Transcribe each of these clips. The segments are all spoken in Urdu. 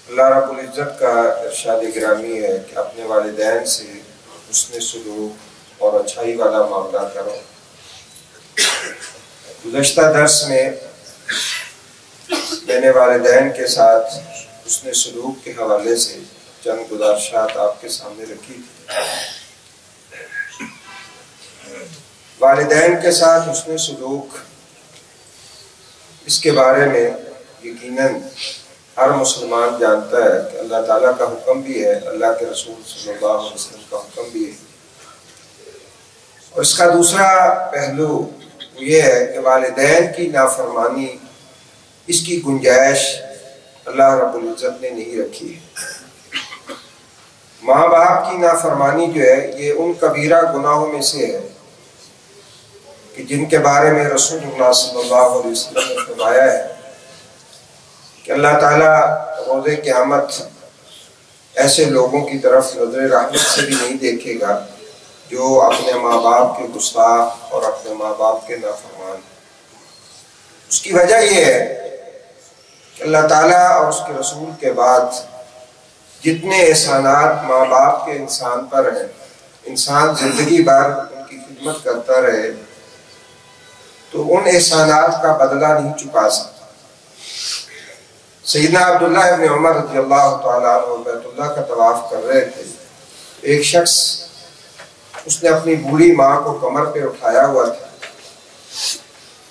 اللہ رب العزت کا ارشاد گرامی ہے کہ اپنے والدین سے حسن سلوک اور اچھائی والا معاملہ کرو۔ گزشتہ درس میں نے والدین کے ساتھ حسن سلوک کے حوالے سے چند گزارشات آپ کے سامنے رکھی تھی۔ والدین کے ساتھ حسن سلوک، اس کے بارے میں یقیناً ہر مسلمان جانتا ہے کہ اللہ تعالیٰ کا حکم بھی ہے، اللہ کے رسول صلی اللہ علیہ وسلم کا حکم بھی ہے۔ اور اس کا دوسرا پہلو یہ ہے کہ والدین کی نافرمانی، اس کی گنجائش اللہ رب العزت نے نہیں رکھی ہے۔ ماں باپ کی نافرمانی جو ہے یہ ان کبیرہ گناہوں میں سے ہے کہ جن کے بارے میں رسول اللہ صلی اللہ علیہ وسلم نے فرمایا ہے کہ اللہ تعالیٰ روز قیامت ایسے لوگوں کی طرف نظر رحمت سے بھی نہیں دیکھے گا جو اپنے ماں باپ کے گستاخ اور اپنے ماں باپ کے نافرمان۔ اس کی وجہ یہ ہے کہ اللہ تعالیٰ اور اس کے رسول کے بعد جتنے احسانات ماں باپ کے انسان پر ہیں، انسان زندگی بھر ان کی خدمت کرتا رہے تو ان احسانات کا بدلہ نہیں چکا سکتا۔ سیدنا عبداللہ ابن عمر رضی اللہ تعالیٰ عنہ بیت اللہ کا طواف کر رہے تھے، ایک شخص اس نے اپنی بوڑھی ماں کو کمر پہ اٹھایا ہوا تھا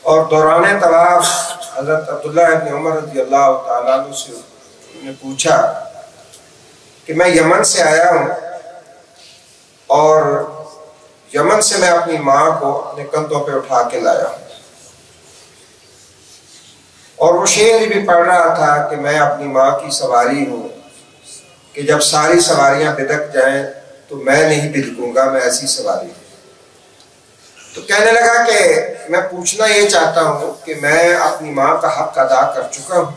اور دوران طواف حضرت عبداللہ ابن عمر رضی اللہ تعالیٰ عنہ سے انہوں نے پوچھا کہ میں یمن سے آیا ہوں اور یمن سے میں اپنی ماں کو اپنے کندھوں پہ اٹھا کے لایا ہوں، اور وہ شعر بھی پڑھ رہا تھا کہ میں اپنی ماں کی سواری ہوں کہ جب ساری سواریاں بدک جائیں تو میں نہیں بدکوں گا، میں ایسی سواری ہوں۔ تو کہنے لگا کہ میں پوچھنا یہ چاہتا ہوں کہ میں اپنی ماں کا حق ادا کر چکا ہوں،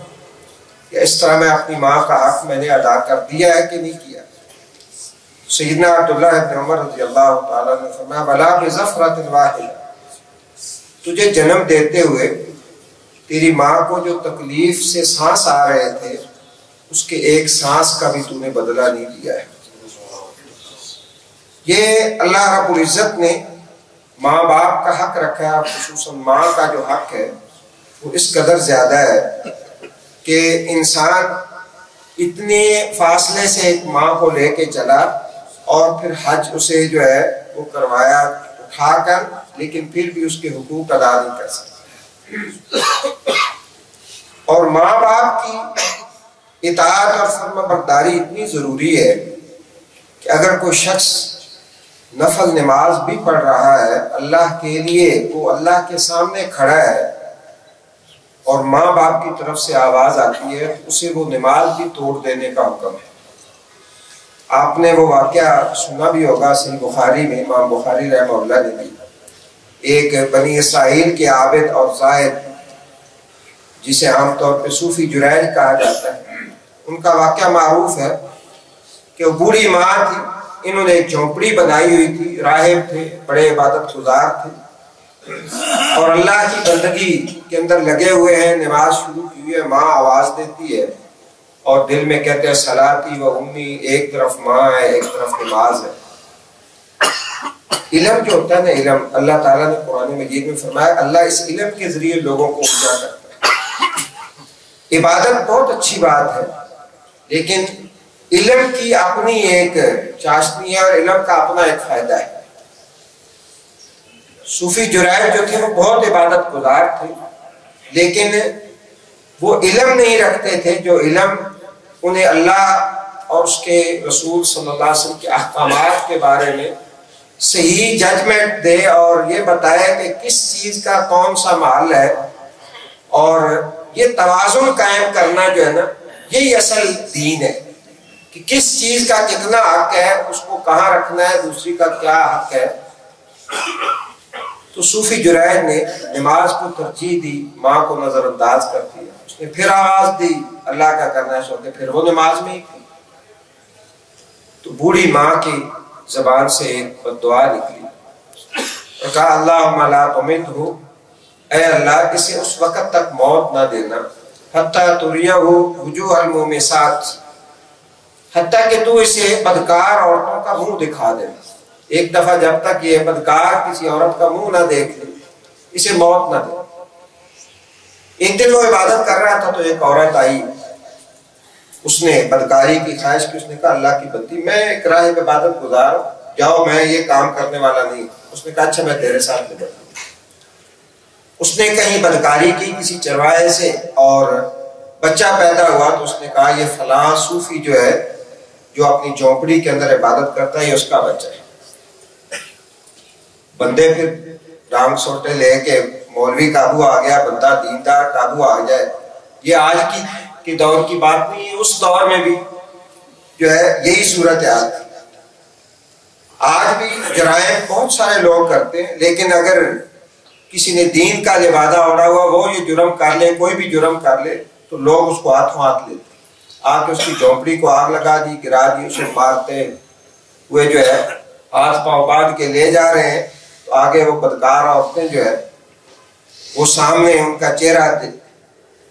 یا اس طرح میں اپنی ماں کا حق میں نے ادا کر دیا ہے کہ نہیں کیا؟ سیدنا عبداللہ ابن عمر رضی اللہ تعالیٰ نے فرمایا وَلَا بِظَفْرَةٍ وَاحِدَةٍ، تجھے جنم دیتے ہوئے تیری ماں کو جو تکلیف سے سانس آ رہے تھے اس کے ایک سانس کا بھی تو نے بدلہ نہیں دیا ہے۔ یہ اللہ رب العزت نے ماں باپ کا حق رکھا ہے، خصوصاً ماں کا جو حق ہے وہ اس قدر زیادہ ہے کہ انسان اتنے فاصلے سے ایک ماں کو لے کے چلا اور پھر حج اسے جو ہے وہ کروایا اٹھا کر، لیکن پھر بھی اس کے حقوق ادا نہیں کر سکتا۔ اور ماں باپ کی اطاعت اور فرما برداری اتنی ضروری ہے کہ اگر کوئی شخص نفل نماز بھی پڑھ رہا ہے اللہ کے لیے، وہ اللہ کے سامنے کھڑا ہے اور ماں باپ کی طرف سے آواز آتی ہے تو اسے وہ نماز بھی توڑ دینے کا حکم ہے۔ آپ نے وہ واقعہ سنا بھی ہوگا، صحیح بخاری میں امام بخاری رحمہ اللہ نے بھی ایک بنی اسرائیل کے عابد اور زاہد جسے عام طور پہ صوفی جریج کہا جاتا ہے، ان کا واقعہ معروف ہے کہ وہ بوڑھی ماں تھی، انہوں نے ایک جھونپڑی بنائی ہوئی تھی، راہب تھے، بڑے عبادت گزار تھے اور اللہ کی بندگی کے اندر لگے ہوئے ہیں، نماز شروع کی ہوئی ہے، ماں آواز دیتی ہے اور دل میں کہتے ہیں صلاتی و امی، ایک طرف ماں ہے ایک طرف نماز ہے۔ علم جو ہوتا ہے نا، علم اللہ تعالیٰ نے قرآن مجید میں فرمایا اللہ اس علم کے ذریعے لوگوں کو اونچا کرتا ہے۔ عبادت بہت اچھی بات ہے، لیکن علم کی اپنی ایک چاشنی ہے اور علم کا اپنا ایک فائدہ ہے۔ صوفی جرائد جو تھے وہ بہت عبادت گزار تھے، لیکن وہ علم نہیں رکھتے تھے جو علم انہیں اللہ اور اس کے رسول صلی اللہ علیہ وسلم کے احکامات کے بارے میں صحیح ججمنٹ دے اور یہ بتائے کہ کس چیز کا کون سا محل ہے، اور یہ توازن قائم کرنا جو ہے نا یہی اصل دین ہے کہ کس چیز کا کتنا حق ہے، اس کو کہاں رکھنا ہے، دوسری کا کیا حق ہے۔ تو صوفی جرائد نے نماز کو ترجیح دی، ماں کو نظر انداز کر دیا، اس نے پھر آواز دی اللہ کا کرنا شروع کیا، پھر وہ نماز میں ہی کی تو بوڑھی ماں کی زبان سے ایک بددعا نکلی اور کہا اللہم لا تمتہ، اے اللہ اسے اس وقت تک موت نہ دینا حتیٰ تریہ وجوہ المومسات، حتیٰ کہ تو اسے بدکار عورتوں کا منہ دکھا دے. ایک دفعہ جب تک یہ بدکار کسی عورت کا منہ نہ دیکھ لے اسے موت نہ دے. ایک دن وہ عبادت کر رہا تھا تو ایک عورت آئی, اس نے بدکاری کی خواہش کی. اس نے کہا اللہ کی بندی میں ایک راہب عبادت گزار ہوں, جاؤ میں یہ کام کرنے والا نہیں. اس نے کہا اچھا میں تیرے ساتھ نبھوں. اس نے کہیں بدکاری کی کسی چرواہے سے اور بچہ پیدا ہوا تو اس نے کہا یہ فلاں صوفی جو ہے جو اپنی جھونپڑی کے اندر عبادت کرتا ہے یہ اس کا بچہ ہے. بندے پھر ڈانگ سوٹے لے کے مولوی قابو آ گیا, بندہ دیندار قابو آ جائے. یہ آج کی دور کی بات نہیں ہے, اس دور میں بھی جو ہے یہی صورتحال تھی. آج بھی جرائم بہت سارے لوگ کرتے ہیں, لیکن اگر کسی نے دین کا لبادہ اوڑھا ہوا وہ یہ جرم کر لے, کوئی بھی جرم کر لے تو لوگ اس کو ہاتھوں ہاتھ لیتے. آ کے اس کی جھونپڑی کو آگ لگا دی, گرا دی, اسے مارتے ہوئے جو ہے ہاتھ پاؤں باندھ کے لے جا رہے ہیں. تو آگے وہ بدکار عورتیں جو ہے وہ سامنے, ان کا چہرہ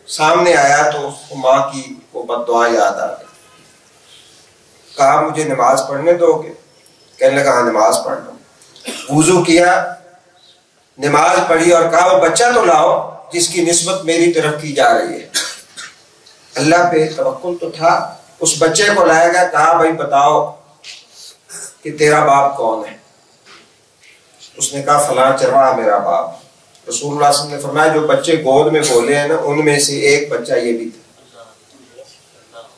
سامنے آیا تو اس کو ماں کی وہ بد دعا یاد آ گئی. کہا مجھے نماز پڑھنے دو گے؟ کہنے لگا ہاں نماز پڑھ لو. وضو کیا, نماز پڑھی اور کہا وہ بچہ تو لاؤ جس کی نسبت میری طرف کی جا رہی ہے. اللہ پہ توکل تو تھا. اس بچے کو لایا گیا, کہا بھائی بتاؤ کہ تیرا باپ کون ہے؟ اس نے کہا فلاں چرواہا میرا باپ. رسول اللہ صلی اللہ علیہ وسلم نے فرمایا جو بچے گود میں بولے ہیں نا ان میں سے ایک بچہ یہ بھی تھا.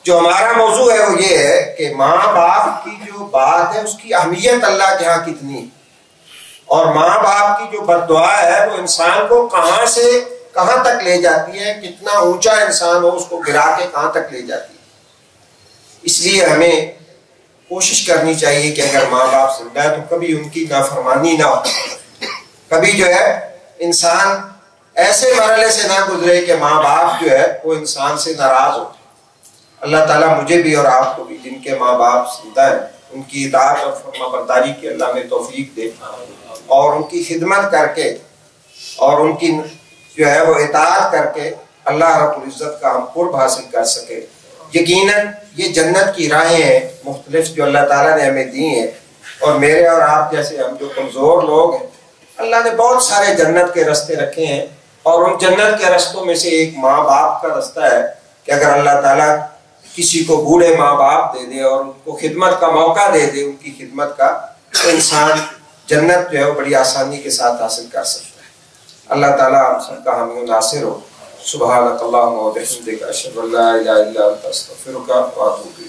جو ہمارا موضوع ہے وہ یہ ہے کہ ماں باپ کی جو بات ہے اس کی اہمیت اللہ کے ہاں کتنی ہے, اور ماں باپ کی جو بد دعا ہے وہ انسان کو کہاں سے کہاں تک لے جاتی ہے, کتنا اونچا انسان ہو اس کو گرا کے کہاں تک لے جاتی ہے. اس لیے ہمیں کوشش کرنی چاہیے کہ اگر ماں باپ زندہ ہے تو کبھی ان کی نافرمانی نہ ہو, کبھی جو ہے انسان ایسے مرحلے سے نہ گزرے کہ ماں باپ جو ہے وہ انسان سے ناراض ہو. اللہ تعالیٰ مجھے بھی اور آپ کو بھی جن کے ماں باپ زندہ ہیں ان کی اطاعت اور فرما برداری کی اللہ میں توفیق دے, اور ان کی خدمت کر کے اور ان کی جو ہے وہ اطاعت کر کے اللہ رب العزت کا ہم قرب حاصل کر سکے. یقیناً یہ جنت کی راہیں ہیں مختلف جو اللہ تعالیٰ نے ہمیں دی ہیں, اور میرے اور آپ جیسے ہم جو کمزور لوگ ہیں اللہ نے بہت سارے جنت کے رستے رکھے ہیں, اور ان جنت کے رستوں میں سے ایک ماں باپ کا رستہ ہے کہ اگر اللہ تعالیٰ کسی کو بوڑھے ماں باپ دے دے اور ان کو خدمت کا موقع دے دے, ان کی خدمت کا, تو انسان جنت جو ہے وہ بڑی آسانی کے ساتھ حاصل کر سکتا ہے. اللہ تعالیٰ ہم سب کا حامی و ناصر ہو. سبحانک اللہم و بحمدک اشہد ان لا الہ الا انت استغفرک و اتوب الیک.